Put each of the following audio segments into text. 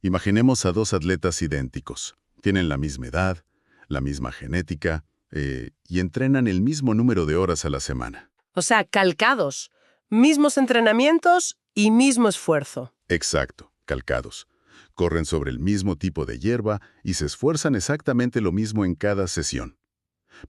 Imaginemos a dos atletas idénticos. Tienen la misma edad, la misma genética, y entrenan el mismo número de horas a la semana. O sea, calcados, mismos entrenamientos y mismo esfuerzo. Exacto, calcados. Corren sobre el mismo tipo de hierba y se esfuerzan exactamente lo mismo en cada sesión.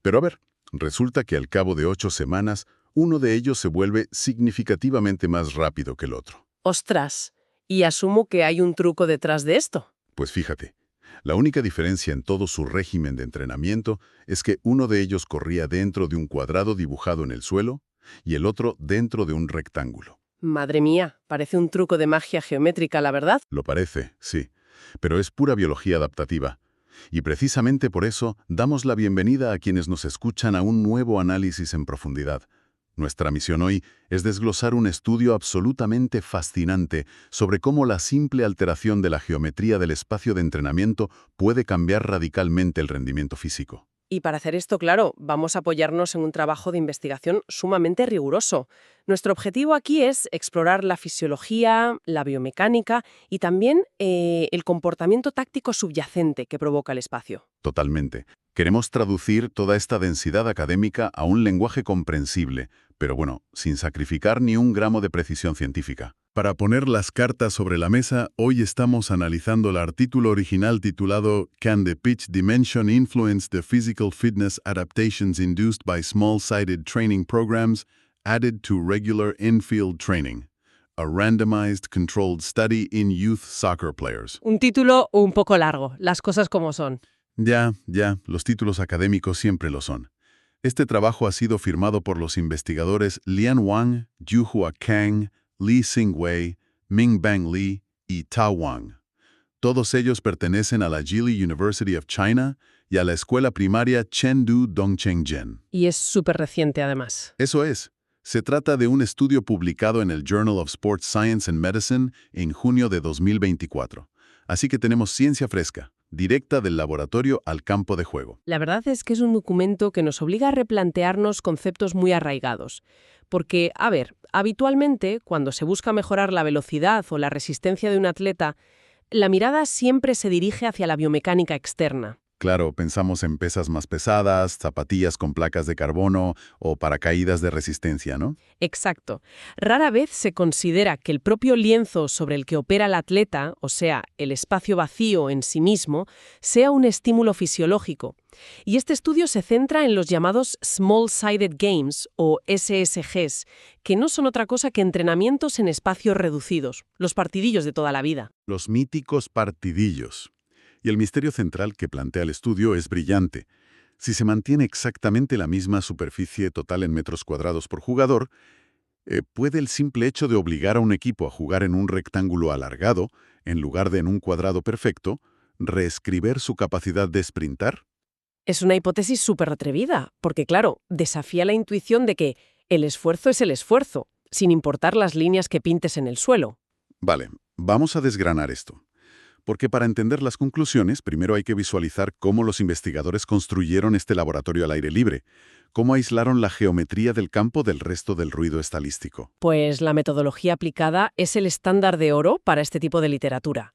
Pero a ver, resulta que al cabo de 8 semanas, uno de ellos se vuelve significativamente más rápido que el otro. Ostras, y asumo que hay un truco detrás de esto. Pues fíjate, la única diferencia en todo su régimen de entrenamiento es que uno de ellos corría dentro de un cuadrado dibujado en el suelo y el otro dentro de un rectángulo. Madre mía, parece un truco de magia geométrica, la verdad. Lo parece, sí, pero es pura biología adaptativa. Y precisamente por eso damos la bienvenida a quienes nos escuchan a un nuevo análisis en profundidad. Nuestra misión hoy es desglosar un estudio absolutamente fascinante sobre cómo la simple alteración de la geometría del espacio de entrenamiento puede cambiar radicalmente el rendimiento físico. Y para hacer esto, claro, vamos a apoyarnos en un trabajo de investigación sumamente riguroso. Nuestro objetivo aquí es explorar la fisiología, la biomecánica y también el comportamiento táctico subyacente que provoca el espacio. Totalmente. Queremos traducir toda esta densidad académica a un lenguaje comprensible, pero bueno, sin sacrificar ni un gramo de precisión científica. Para poner las cartas sobre la mesa, hoy estamos analizando el artículo original titulado Can the Pitch Dimension Influence the Physical Fitness Adaptations Induced by Small-Sided Training Programs Added to Regular Infield Training? A Randomized Controlled Study in Youth Soccer Players. Un título un poco largo, las cosas como son. Ya, los títulos académicos siempre lo son. Este trabajo ha sido firmado por los investigadores Lian Wang, Yuhua Kang, Li Xingwei, Mingbang Li y Tao Wang. Todos ellos pertenecen a la Jili University of China y a la escuela primaria Chengdu Dongchengjian. Y es súper reciente, además. Eso es. Se trata de un estudio publicado en el Journal of Sports Science and Medicine en junio de 2024. Así que tenemos ciencia fresca, directa del laboratorio al campo de juego. La verdad es que es un documento que nos obliga a replantearnos conceptos muy arraigados. Porque, a ver, habitualmente, cuando se busca mejorar la velocidad o la resistencia de un atleta, la mirada siempre se dirige hacia la biomecánica externa. Claro, pensamos en pesas más pesadas, zapatillas con placas de carbono o paracaídas de resistencia, ¿no? Exacto. Rara vez se considera que el propio lienzo sobre el que opera el atleta, o sea, el espacio vacío en sí mismo, sea un estímulo fisiológico. Y este estudio se centra en los llamados Small-Sided Games, o SSGs, que no son otra cosa que entrenamientos en espacios reducidos, los partidillos de toda la vida. Los míticos partidillos. Y el misterio central que plantea el estudio es brillante. Si se mantiene exactamente la misma superficie total en metros cuadrados por jugador, ¿puede el simple hecho de obligar a un equipo a jugar en un rectángulo alargado, en lugar de en un cuadrado perfecto, reescribir su capacidad de sprintar? Es una hipótesis súper atrevida, porque claro, desafía la intuición de que el esfuerzo es el esfuerzo, sin importar las líneas que pintes en el suelo. Vale, vamos a desgranar esto. Porque para entender las conclusiones, primero hay que visualizar cómo los investigadores construyeron este laboratorio al aire libre, cómo aislaron la geometría del campo del resto del ruido estadístico. Pues la metodología aplicada es el estándar de oro para este tipo de literatura.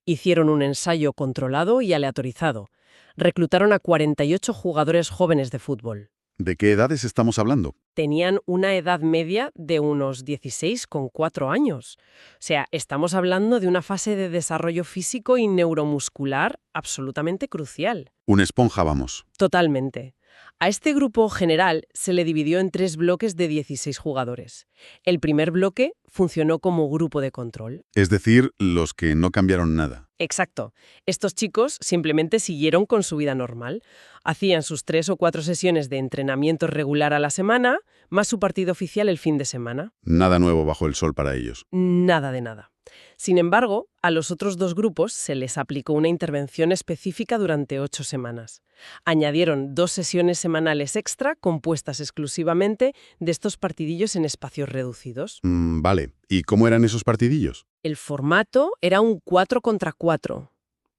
Hicieron un ensayo controlado y aleatorizado. Reclutaron a 48 jugadores jóvenes de fútbol. ¿De qué edades estamos hablando? Tenían una edad media de unos 16,4 años. O sea, estamos hablando de una fase de desarrollo físico y neuromuscular absolutamente crucial. Una esponja, vamos. Totalmente. A este grupo general se le dividió en 3 bloques de 16 jugadores. El primer bloque funcionó como grupo de control. Es decir, los que no cambiaron nada. Exacto. Estos chicos simplemente siguieron con su vida normal. Hacían sus 3 o 4 sesiones de entrenamiento regular a la semana, más su partido oficial el fin de semana. Nada nuevo bajo el sol para ellos. Nada de nada. Sin embargo, a los otros 2 grupos se les aplicó una intervención específica durante 8 semanas. Añadieron 2 sesiones semanales extra compuestas exclusivamente de estos partidillos en espacios reducidos. Vale. ¿Y cómo eran esos partidillos? El formato era un 4 contra 4.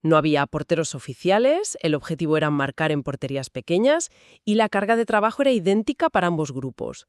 No había porteros oficiales, el objetivo era marcar en porterías pequeñas y la carga de trabajo era idéntica para ambos grupos.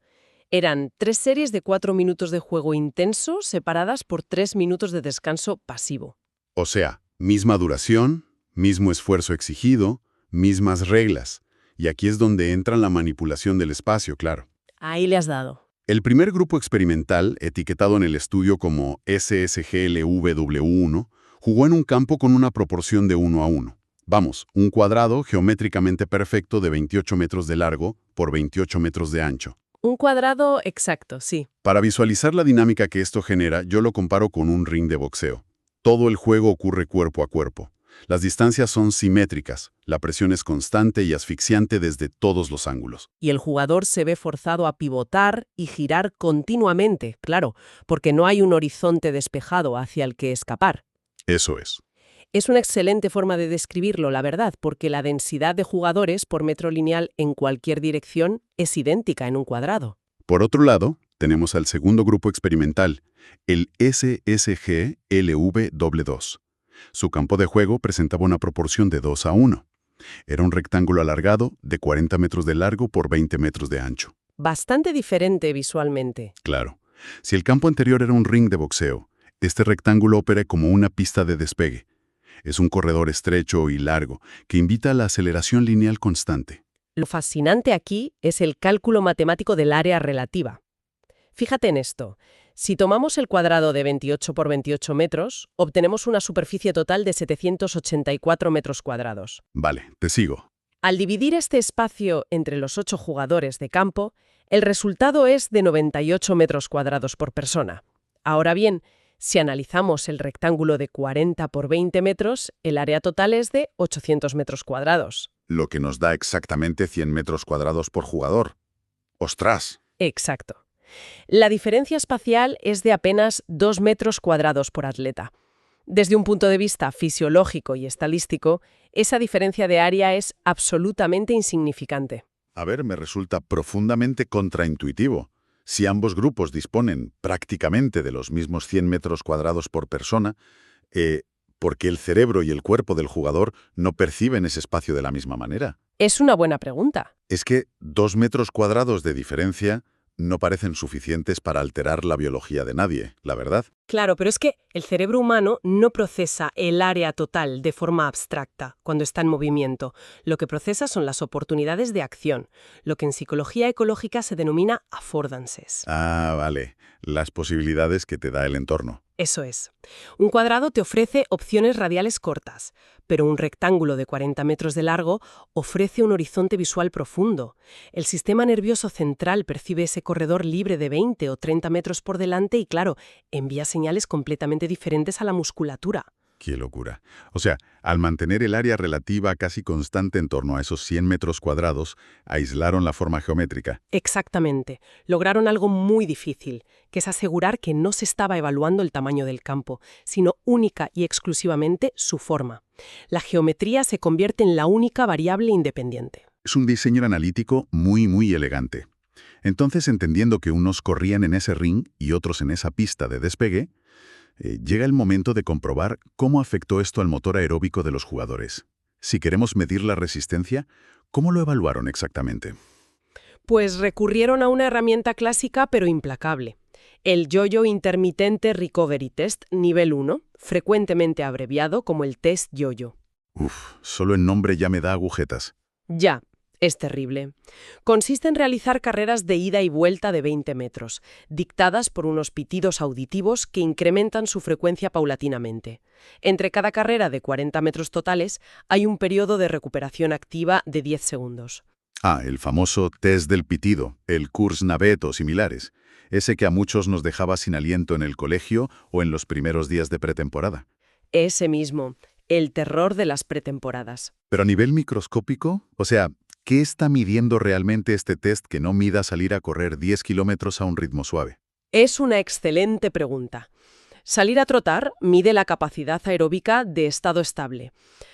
Eran 3 series de 4 minutos de juego intenso separadas por 3 minutos de descanso pasivo. O sea, Misma duración, mismo esfuerzo exigido, mismas reglas. Y aquí es donde entra la manipulación del espacio, claro. Ahí le has dado. El primer grupo experimental, etiquetado en el estudio como SSGLVW1, jugó en un campo con una proporción de 1:1. Vamos, un cuadrado geométricamente perfecto de 28 metros de largo por 28 metros de ancho. Un cuadrado exacto, sí. Para visualizar la dinámica que esto genera, yo lo comparo con un ring de boxeo. Todo el juego ocurre cuerpo a cuerpo. Las distancias son simétricas, la presión es constante y asfixiante desde todos los ángulos. Y el jugador se ve forzado a pivotar y girar continuamente, claro, porque no hay un horizonte despejado hacia el que escapar. Eso es. Es una excelente forma de describirlo, la verdad, porque la densidad de jugadores por metro lineal en cualquier dirección es idéntica en un cuadrado. Por otro lado, tenemos al segundo grupo experimental, el SSGLV2. Su campo de juego presentaba una proporción de 2:1. Era un rectángulo alargado de 40 metros de largo por 20 metros de ancho. Bastante diferente visualmente. Claro, si el campo anterior era un ring de boxeo, este rectángulo opera como una pista de despegue. Es un corredor estrecho y largo que invita a la aceleración lineal constante. Lo fascinante aquí es el cálculo matemático del área relativa. Fíjate en esto. Si tomamos el cuadrado de 28 por 28 metros, obtenemos una superficie total de 784 metros cuadrados. Vale, te sigo. Al dividir este espacio entre los 8 jugadores de campo, el resultado es de 98 metros cuadrados por persona. Ahora bien, si analizamos el rectángulo de 40 por 20 metros, el área total es de 800 metros cuadrados. Lo que nos da exactamente 100 metros cuadrados por jugador. ¡Ostras! Exacto. La diferencia espacial es de apenas 2 metros cuadrados por atleta. Desde un punto de vista fisiológico y estadístico, esa diferencia de área es absolutamente insignificante. A ver, me resulta profundamente contraintuitivo. Si ambos grupos disponen prácticamente de los mismos 100 metros cuadrados por persona, ¿por qué el cerebro y el cuerpo del jugador no perciben ese espacio de la misma manera? Es una buena pregunta. Es que 2 metros cuadrados de diferencia no parecen suficientes para alterar la biología de nadie, la verdad. Claro, pero es que el cerebro humano no procesa el área total de forma abstracta cuando está en movimiento. Lo que procesa son las oportunidades de acción, lo que en psicología ecológica se denomina affordances. Ah, vale. Las posibilidades que te da el entorno. Eso es. Un cuadrado te ofrece opciones radiales cortas, pero un rectángulo de 40 metros de largo ofrece un horizonte visual profundo. El sistema nervioso central percibe ese corredor libre de 20 o 30 metros por delante y, claro, envía señales completamente diferentes a la musculatura. ¡Qué locura! O sea, al mantener el área relativa casi constante en torno a esos 100 metros cuadrados, aislaron la forma geométrica. Exactamente. Lograron algo muy difícil, que es asegurar que no se estaba evaluando el tamaño del campo, sino única y exclusivamente su forma. La geometría se convierte en la única variable independiente. Es un diseño analítico muy elegante. Entonces, entendiendo que unos corrían en ese ring y otros en esa pista de despegue, llega el momento de comprobar cómo afectó esto al motor aeróbico de los jugadores. Si queremos medir la resistencia, ¿cómo lo evaluaron exactamente? Pues recurrieron a una herramienta clásica pero implacable. El Yo-Yo Intermitente Recovery Test nivel 1, frecuentemente abreviado como el test Yo-Yo. Solo el nombre ya me da agujetas. Ya, es terrible. Consiste en realizar carreras de ida y vuelta de 20 metros, dictadas por unos pitidos auditivos que incrementan su frecuencia paulatinamente. Entre cada carrera de 40 metros totales hay un periodo de recuperación activa de 10 segundos. Ah, el famoso test del pitido, el Kurznavet o similares. Ese que a muchos nos dejaba sin aliento en el colegio o en los primeros días de pretemporada. Ese mismo, el terror de las pretemporadas. Pero a nivel microscópico, o sea, ¿qué está midiendo realmente este test que no mida salir a correr 10 kilómetros a un ritmo suave? Es una excelente pregunta. Salir a trotar mide la capacidad aeróbica de estado estable.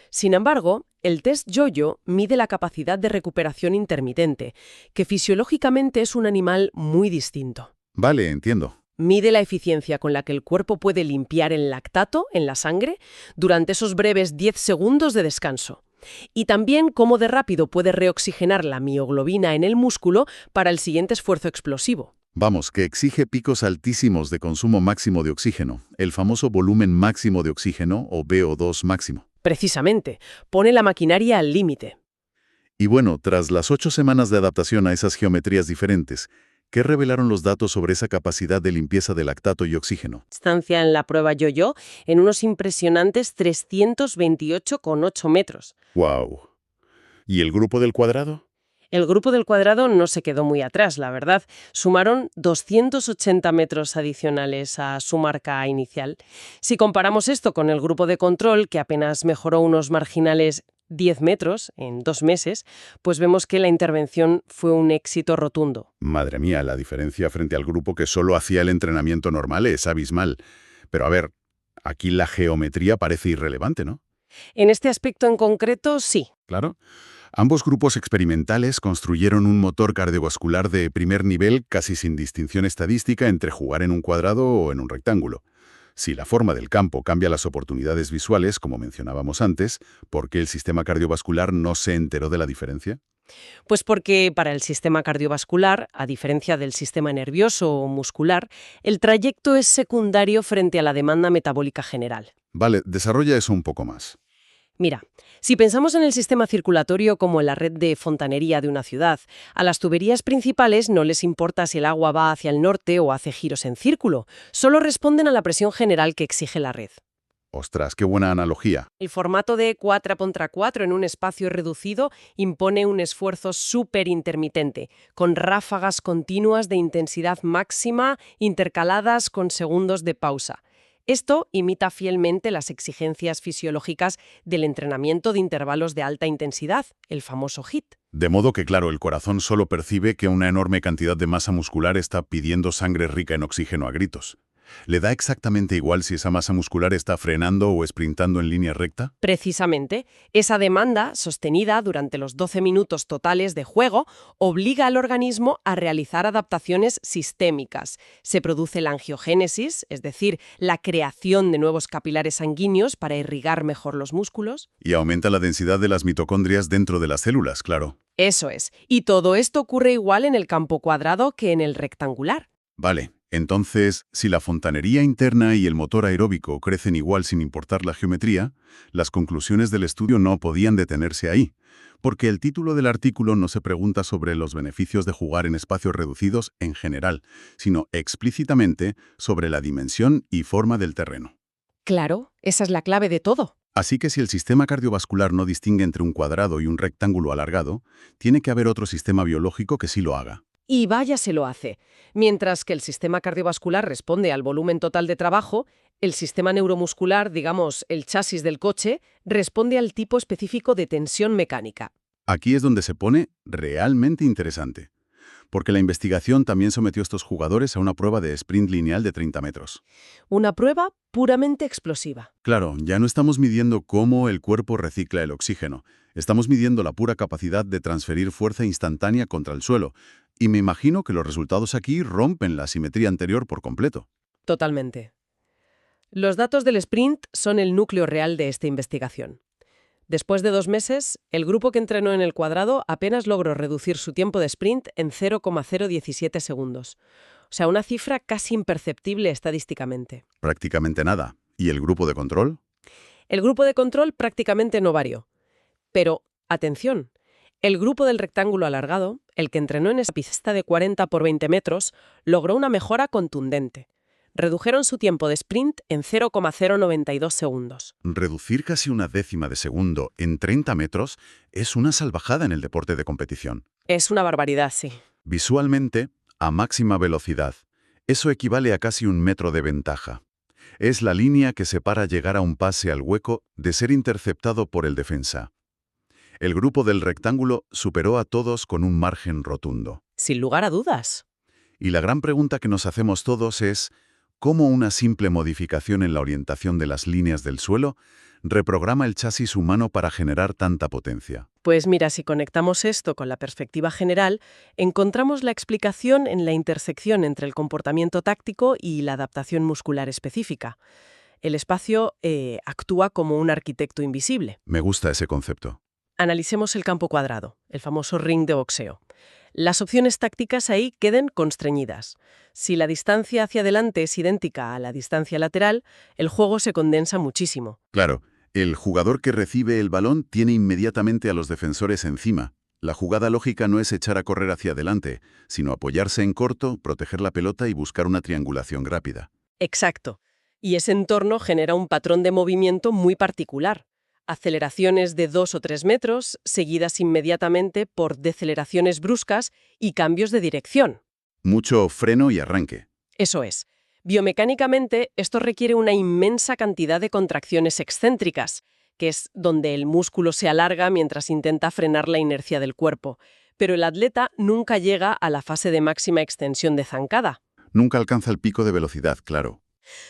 Sin embargo, el test Yo-Yo mide la capacidad de recuperación intermitente, que fisiológicamente es un animal muy distinto. Vale, entiendo. Mide la eficiencia con la que el cuerpo puede limpiar el lactato en la sangre durante esos breves 10 segundos de descanso. Y también cómo de rápido puede reoxigenar la mioglobina en el músculo para el siguiente esfuerzo explosivo. Vamos, que exige picos altísimos de consumo máximo de oxígeno, el famoso volumen máximo de oxígeno o VO2 máximo. Precisamente, pone la maquinaria al límite. Y bueno, tras las 8 semanas de adaptación a esas geometrías diferentes, ¿qué revelaron los datos sobre esa capacidad de limpieza de lactato y oxígeno? Estancia en la prueba yo-yo en unos impresionantes 328,8 metros. ¡Wow! ¿Y el grupo del cuadrado? El grupo del cuadrado no se quedó muy atrás, la verdad. Sumaron 280 metros adicionales a su marca inicial. Si comparamos esto con el grupo de control, que apenas mejoró unos marginales 10 metros en 2 meses, pues vemos que la intervención fue un éxito rotundo. Madre mía, la diferencia frente al grupo que solo hacía el entrenamiento normal es abismal. Pero a ver, aquí la geometría parece irrelevante, ¿no? En este aspecto en concreto, sí. Claro. Ambos grupos experimentales construyeron un motor cardiovascular de primer nivel casi sin distinción estadística entre jugar en un cuadrado o en un rectángulo. Si la forma del campo cambia las oportunidades visuales, como mencionábamos antes, ¿por qué el sistema cardiovascular no se enteró de la diferencia? Pues porque para el sistema cardiovascular, a diferencia del sistema nervioso o muscular, el trayecto es secundario frente a la demanda metabólica general. Vale, desarrolla eso un poco más. Mira, si pensamos en el sistema circulatorio como en la red de fontanería de una ciudad, a las tuberías principales no les importa si el agua va hacia el norte o hace giros en círculo, solo responden a la presión general que exige la red. Ostras, qué buena analogía. El formato de 4x4 en un espacio reducido impone un esfuerzo súper intermitente, con ráfagas continuas de intensidad máxima intercaladas con segundos de pausa. Esto imita fielmente las exigencias fisiológicas del entrenamiento de intervalos de alta intensidad, el famoso HIIT. De modo que, claro, el corazón solo percibe que una enorme cantidad de masa muscular está pidiendo sangre rica en oxígeno a gritos. ¿Le da exactamente igual si esa masa muscular está frenando o sprintando en línea recta? Precisamente, esa demanda, sostenida durante los 12 minutos totales de juego, obliga al organismo a realizar adaptaciones sistémicas. Se produce la angiogénesis, es decir, la creación de nuevos capilares sanguíneos para irrigar mejor los músculos. Y aumenta la densidad de las mitocondrias dentro de las células, claro. Eso es. Y todo esto ocurre igual en el campo cuadrado que en el rectangular. Vale, entonces, si la fontanería interna y el motor aeróbico crecen igual sin importar la geometría, las conclusiones del estudio no podían detenerse ahí, porque el título del artículo no se pregunta sobre los beneficios de jugar en espacios reducidos en general, sino explícitamente sobre la dimensión y forma del terreno. Claro, esa es la clave de todo. Así que si el sistema cardiovascular no distingue entre un cuadrado y un rectángulo alargado, tiene que haber otro sistema biológico que sí lo haga. Y vaya se lo hace. Mientras que el sistema cardiovascular responde al volumen total de trabajo, el sistema neuromuscular, digamos, el chasis del coche, responde al tipo específico de tensión mecánica. Aquí es donde se pone realmente interesante, porque la investigación también sometió a estos jugadores a una prueba de sprint lineal de 30 metros. Una prueba puramente explosiva. Claro, ya no estamos midiendo cómo el cuerpo recicla el oxígeno, estamos midiendo la pura capacidad de transferir fuerza instantánea contra el suelo, y me imagino que los resultados aquí rompen la simetría anterior por completo. Totalmente. Los datos del sprint son el núcleo real de esta investigación. Después de 2 meses, el grupo que entrenó en el cuadrado apenas logró reducir su tiempo de sprint en 0,017 segundos. O sea, una cifra casi imperceptible estadísticamente. Prácticamente nada. ¿Y el grupo de control? El grupo de control prácticamente no varió. Pero, atención, el grupo del rectángulo alargado, el que entrenó en esa pista de 40 por 20 metros, logró una mejora contundente. Redujeron su tiempo de sprint en 0,092 segundos. Reducir casi una décima de segundo en 30 metros es una salvajada en el deporte de competición. Es una barbaridad, sí. Visualmente, a máxima velocidad, eso equivale a casi 1 metro de ventaja. Es la línea que separa llegar a un pase al hueco de ser interceptado por el defensa. El grupo del rectángulo superó a todos con un margen rotundo. Sin lugar a dudas. Y la gran pregunta que nos hacemos todos es, ¿cómo una simple modificación en la orientación de las líneas del suelo reprograma el chasis humano para generar tanta potencia? Pues mira, si conectamos esto con la perspectiva general, encontramos la explicación en la intersección entre el comportamiento táctico y la adaptación muscular específica. El espacio actúa como un arquitecto invisible. Me gusta ese concepto. Analicemos el campo cuadrado, el famoso ring de boxeo. Las opciones tácticas ahí queden constreñidas. Si la distancia hacia adelante es idéntica a la distancia lateral, el juego se condensa muchísimo. Claro, el jugador que recibe el balón tiene inmediatamente a los defensores encima. La jugada lógica no es echar a correr hacia adelante, sino apoyarse en corto, proteger la pelota y buscar una triangulación rápida. Exacto. Y ese entorno genera un patrón de movimiento muy particular. Aceleraciones de 2 o 3 metros, seguidas inmediatamente por deceleraciones bruscas y cambios de dirección. Mucho freno y arranque. Eso es. Biomecánicamente, esto requiere una inmensa cantidad de contracciones excéntricas, que es donde el músculo se alarga mientras intenta frenar la inercia del cuerpo. Pero el atleta nunca llega a la fase de máxima extensión de zancada. Nunca alcanza el pico de velocidad, claro.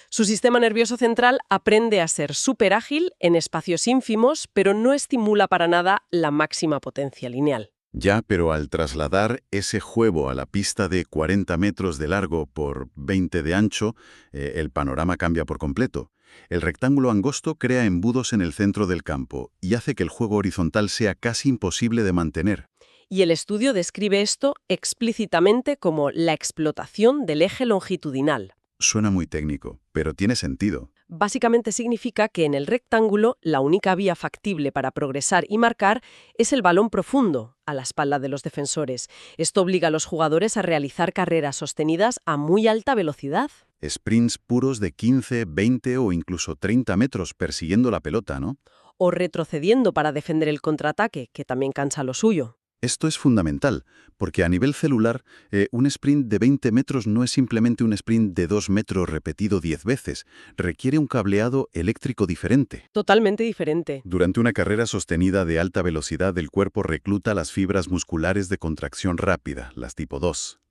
Su sistema nervioso central aprende a ser súper ágil en espacios ínfimos, pero no estimula para nada la máxima potencia lineal. Ya, pero al trasladar ese juego a la pista de 40 metros de largo por 20 de ancho, el panorama cambia por completo. El rectángulo angosto crea embudos en el centro del campo y hace que el juego horizontal sea casi imposible de mantener. Y el estudio describe esto explícitamente como la explotación del eje longitudinal. Suena muy técnico, pero tiene sentido. Básicamente significa que en el rectángulo la única vía factible para progresar y marcar es el balón profundo, a la espalda de los defensores. Esto obliga a los jugadores a realizar carreras sostenidas a muy alta velocidad. Sprints puros de 15, 20 o incluso 30 metros persiguiendo la pelota, ¿no? O retrocediendo para defender el contraataque, que también cansa lo suyo. Esto es fundamental, porque a nivel celular, un sprint de 20 metros no es simplemente un sprint de 2 metros repetido 10 veces, requiere un cableado eléctrico diferente. Totalmente diferente. Durante una carrera sostenida de alta velocidad, el cuerpo recluta las fibras musculares de contracción rápida, las tipo 2.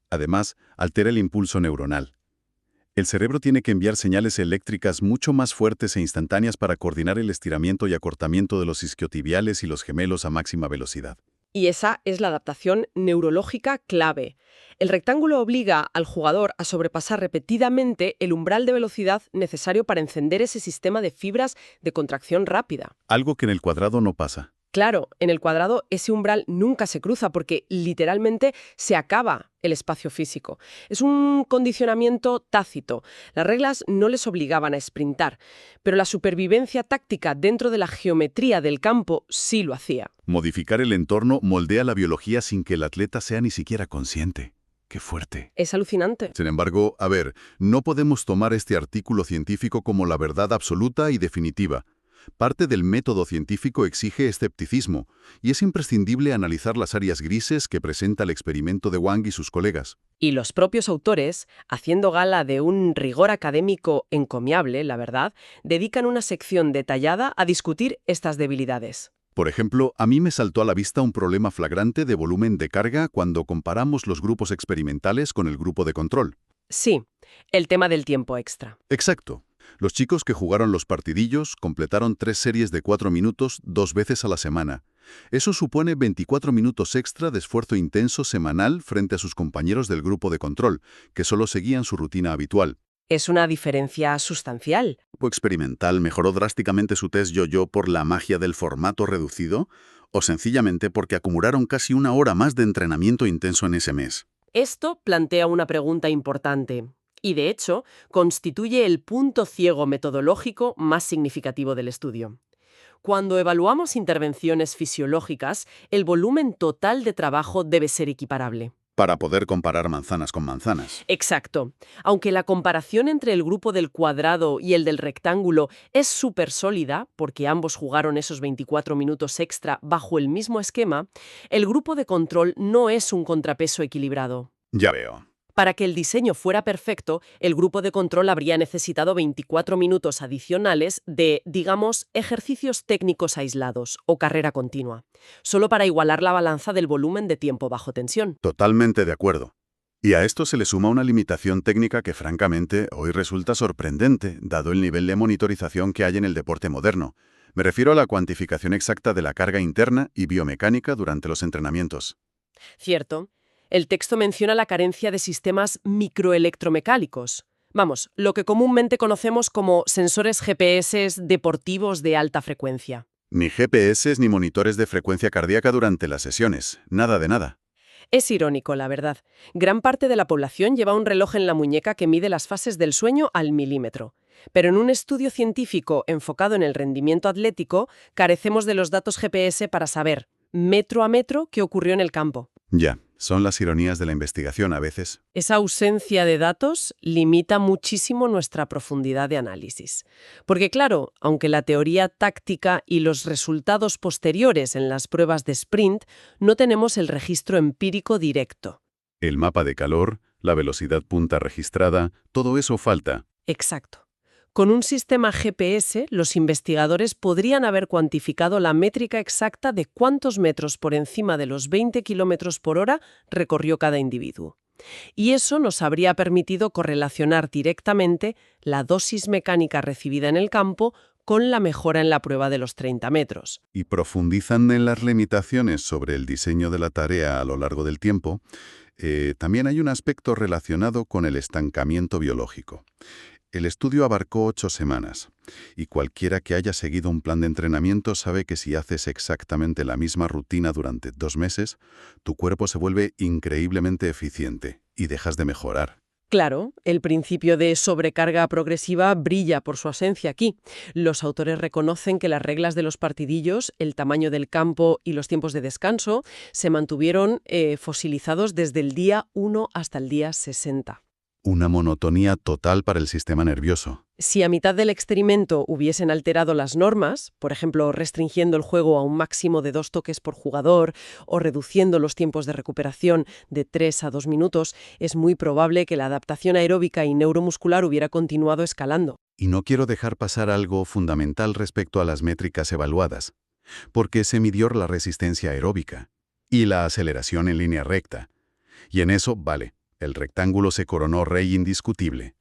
Además, altera el impulso neuronal. El cerebro tiene que enviar señales eléctricas mucho más fuertes e instantáneas para coordinar el estiramiento y acortamiento de los isquiotibiales y los gemelos a máxima velocidad. Y esa es la adaptación neurológica clave. El rectángulo obliga al jugador a sobrepasar repetidamente el umbral de velocidad necesario para encender ese sistema de fibras de contracción rápida. Algo que en el cuadrado no pasa. Claro, en el cuadrado ese umbral nunca se cruza porque literalmente se acaba el espacio físico. Es un condicionamiento tácito. Las reglas no les obligaban a sprintar, pero la supervivencia táctica dentro de la geometría del campo sí lo hacía. Modificar el entorno moldea la biología sin que el atleta sea ni siquiera consciente. ¡Qué fuerte! Es alucinante. Sin embargo, no podemos tomar este artículo científico como la verdad absoluta y definitiva. Parte del método científico exige escepticismo, y es imprescindible analizar las áreas grises que presenta el experimento de Wang y sus colegas. Y los propios autores, haciendo gala de un rigor académico encomiable, la verdad, dedican una sección detallada a discutir estas debilidades. Por ejemplo, a mí me saltó a la vista un problema flagrante de volumen de carga cuando comparamos los grupos experimentales con el grupo de control. Sí, el tema del tiempo extra. Exacto. Los chicos que jugaron los partidillos completaron 3 series de 4 minutos 2 veces a la semana. Eso supone 24 minutos extra de esfuerzo intenso semanal frente a sus compañeros del grupo de control, que solo seguían su rutina habitual. Es una diferencia sustancial. ¿El grupo experimental mejoró drásticamente su test yo-yo por la magia del formato reducido? ¿O sencillamente porque acumularon casi 1 hora más de entrenamiento intenso en ese mes? Esto plantea una pregunta importante. Y, de hecho, constituye el punto ciego metodológico más significativo del estudio. Cuando evaluamos intervenciones fisiológicas, el volumen total de trabajo debe ser equiparable. Para poder comparar manzanas con manzanas. Exacto. Aunque la comparación entre el grupo del cuadrado y el del rectángulo es súper sólida, porque ambos jugaron esos 24 minutos extra bajo el mismo esquema, el grupo de control no es un contrapeso equilibrado. Ya veo. Para que el diseño fuera perfecto, el grupo de control habría necesitado 24 minutos adicionales de, digamos, ejercicios técnicos aislados o carrera continua, solo para igualar la balanza del volumen de tiempo bajo tensión. Totalmente de acuerdo. Y a esto se le suma una limitación técnica que francamente hoy resulta sorprendente, dado el nivel de monitorización que hay en el deporte moderno. Me refiero a la cuantificación exacta de la carga interna y biomecánica durante los entrenamientos. Cierto. El texto menciona la carencia de sistemas microelectromecánicos. Vamos, lo que comúnmente conocemos como sensores GPS deportivos de alta frecuencia. Ni GPS ni monitores de frecuencia cardíaca durante las sesiones. Nada de nada. Es irónico, la verdad. Gran parte de la población lleva un reloj en la muñeca que mide las fases del sueño al milímetro. Pero en un estudio científico enfocado en el rendimiento atlético, carecemos de los datos GPS para saber, metro a metro, qué ocurrió en el campo. Ya, son las ironías de la investigación a veces. Esa ausencia de datos limita muchísimo nuestra profundidad de análisis. Porque claro, aunque la teoría táctica y los resultados posteriores en las pruebas de sprint, no tenemos el registro empírico directo. El mapa de calor, la velocidad punta registrada, todo eso falta. Exacto. Con un sistema GPS, los investigadores podrían haber cuantificado la métrica exacta de cuántos metros por encima de los 20 km por hora recorrió cada individuo. Y eso nos habría permitido correlacionar directamente la dosis mecánica recibida en el campo con la mejora en la prueba de los 30 metros. Y profundizan en las limitaciones sobre el diseño de la tarea a lo largo del tiempo. También hay un aspecto relacionado con el estancamiento biológico. El estudio abarcó 8 semanas, y cualquiera que haya seguido un plan de entrenamiento sabe que si haces exactamente la misma rutina durante 2 meses, tu cuerpo se vuelve increíblemente eficiente y dejas de mejorar. Claro, el principio de sobrecarga progresiva brilla por su ausencia aquí. Los autores reconocen que las reglas de los partidillos, el tamaño del campo y los tiempos de descanso se mantuvieron fosilizados desde el día 1 hasta el día 60. Una monotonía total para el sistema nervioso. Si a mitad del experimento hubiesen alterado las normas, por ejemplo, restringiendo el juego a un máximo de 2 toques por jugador o reduciendo los tiempos de recuperación de 3 a 2 minutos, es muy probable que la adaptación aeróbica y neuromuscular hubiera continuado escalando. Y no quiero dejar pasar algo fundamental respecto a las métricas evaluadas, porque se midió la resistencia aeróbica y la aceleración en línea recta. Y en eso, vale, el rectángulo se coronó rey indiscutible.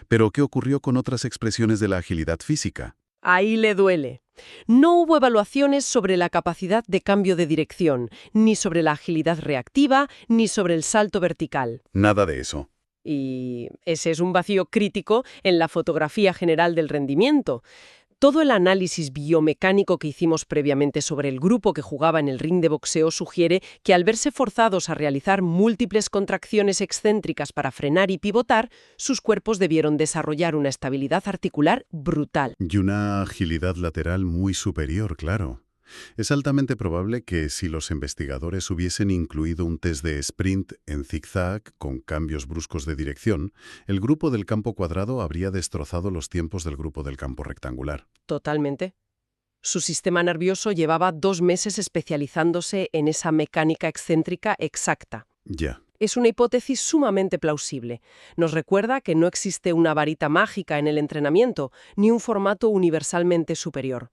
Pero, ¿qué ocurrió con otras expresiones de la agilidad física? Ahí le duele. No hubo evaluaciones sobre la capacidad de cambio de dirección, ni sobre la agilidad reactiva, ni sobre el salto vertical. Nada de eso. Y ese es un vacío crítico en la fotografía general del rendimiento. Todo el análisis biomecánico que hicimos previamente sobre el grupo que jugaba en el ring de boxeo sugiere que al verse forzados a realizar múltiples contracciones excéntricas para frenar y pivotar, sus cuerpos debieron desarrollar una estabilidad articular brutal. Y una agilidad lateral muy superior, claro. Es altamente probable que si los investigadores hubiesen incluido un test de sprint en zigzag con cambios bruscos de dirección, el grupo del campo cuadrado habría destrozado los tiempos del grupo del campo rectangular. Totalmente. Su sistema nervioso llevaba 2 meses especializándose en esa mecánica excéntrica exacta. Ya. Es una hipótesis sumamente plausible. Nos recuerda que no existe una varita mágica en el entrenamiento, ni un formato universalmente superior.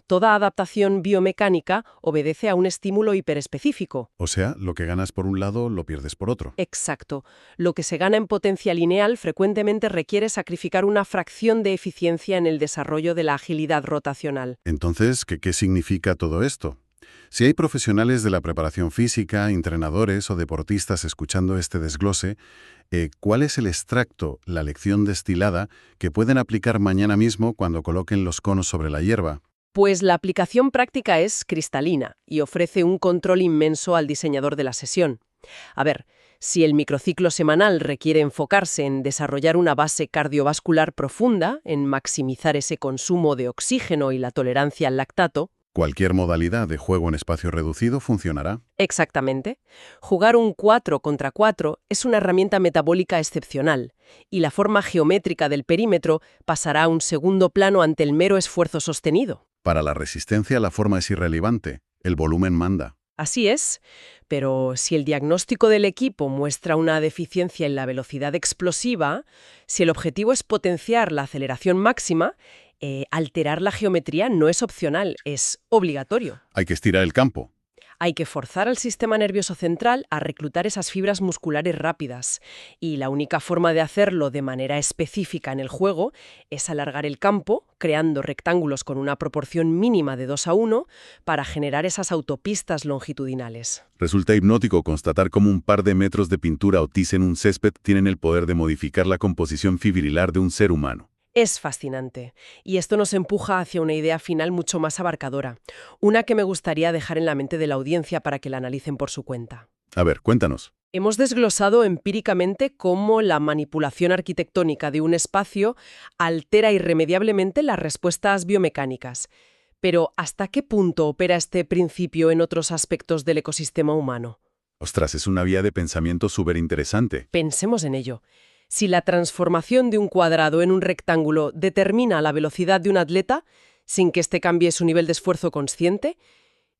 Toda adaptación biomecánica obedece a un estímulo hiperespecífico. O sea, lo que ganas por un lado lo pierdes por otro. Exacto. Lo que se gana en potencia lineal frecuentemente requiere sacrificar una fracción de eficiencia en el desarrollo de la agilidad rotacional. Entonces, ¿qué significa todo esto? Si hay profesionales de la preparación física, entrenadores o deportistas escuchando este desglose, ¿cuál es el extracto, la lección destilada, que pueden aplicar mañana mismo cuando coloquen los conos sobre la hierba? Pues la aplicación práctica es cristalina y ofrece un control inmenso al diseñador de la sesión. A ver, si el microciclo semanal requiere enfocarse en desarrollar una base cardiovascular profunda, en maximizar ese consumo de oxígeno y la tolerancia al lactato, Cualquier modalidad de juego en espacio reducido funcionará. exactamente. Jugar un 4 contra 4 es una herramienta metabólica excepcional, y la forma geométrica del perímetro pasará a un segundo plano ante el mero esfuerzo sostenido. Para la resistencia la forma es irrelevante, el volumen manda. Así es, pero si el diagnóstico del equipo muestra una deficiencia en la velocidad explosiva, si el objetivo es potenciar la aceleración máxima, alterar la geometría no es opcional, es obligatorio. Hay que estirar el campo. Hay que forzar al sistema nervioso central a reclutar esas fibras musculares rápidas, y la única forma de hacerlo de manera específica en el juego es alargar el campo, creando rectángulos con una proporción mínima de 2:1 para generar esas autopistas longitudinales. Resulta hipnótico constatar cómo un par de metros de pintura o tiza en un césped tienen el poder de modificar la composición fibrilar de un ser humano. Es fascinante, y esto nos empuja hacia una idea final mucho más abarcadora, una que me gustaría dejar en la mente de la audiencia para que la analicen por su cuenta. A ver, cuéntanos. Hemos desglosado empíricamente cómo la manipulación arquitectónica de un espacio altera irremediablemente las respuestas biomecánicas. Pero, ¿hasta qué punto opera este principio en otros aspectos del ecosistema humano? Ostras, es una vía de pensamiento súper interesante. Pensemos en ello. Si la transformación de un cuadrado en un rectángulo determina la velocidad de un atleta, sin que éste cambie su nivel de esfuerzo consciente,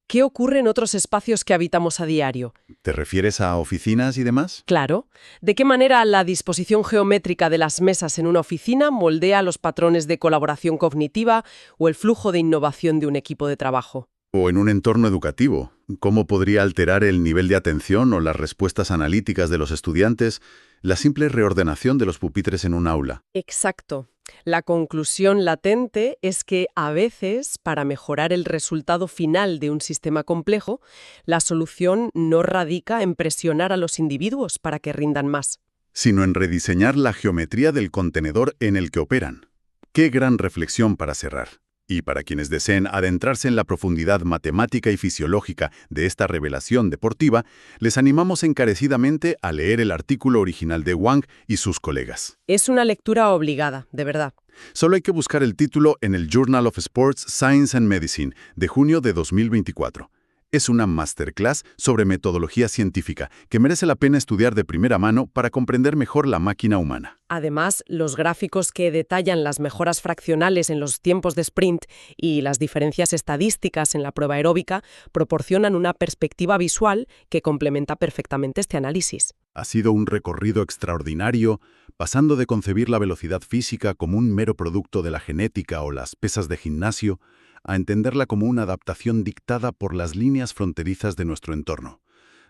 ¿qué ocurre en otros espacios que habitamos a diario? ¿Te refieres a oficinas y demás? Claro. ¿De qué manera la disposición geométrica de las mesas en una oficina moldea los patrones de colaboración cognitiva o el flujo de innovación de un equipo de trabajo? ¿O en un entorno educativo? ¿Cómo podría alterar el nivel de atención o las respuestas analíticas de los estudiantes la simple reordenación de los pupitres en un aula? Exacto. La conclusión latente es que a veces, para mejorar el resultado final de un sistema complejo, la solución no radica en presionar a los individuos para que rindan más. Sino en rediseñar la geometría del contenedor en el que operan. ¡Qué gran reflexión para cerrar! Y para quienes deseen adentrarse en la profundidad matemática y fisiológica de esta revelación deportiva, les animamos encarecidamente a leer el artículo original de Wang y sus colegas. Es una lectura obligada, de verdad. Solo hay que buscar el título en el Journal of Sports Science and Medicine de junio de 2024. Es una masterclass sobre metodología científica que merece la pena estudiar de primera mano para comprender mejor la máquina humana. Además, los gráficos que detallan las mejoras fraccionales en los tiempos de sprint y las diferencias estadísticas en la prueba aeróbica proporcionan una perspectiva visual que complementa perfectamente este análisis. Ha sido un recorrido extraordinario, pasando de concebir la velocidad física como un mero producto de la genética o las pesas de gimnasio, a entenderla como una adaptación dictada por las líneas fronterizas de nuestro entorno.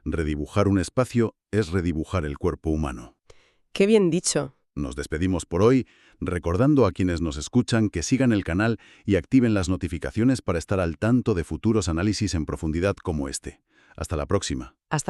Redibujar un espacio es redibujar el cuerpo humano. ¡Qué bien dicho! Nos despedimos por hoy, recordando a quienes nos escuchan que sigan el canal y activen las notificaciones para estar al tanto de futuros análisis en profundidad como este. Hasta la próxima. Hasta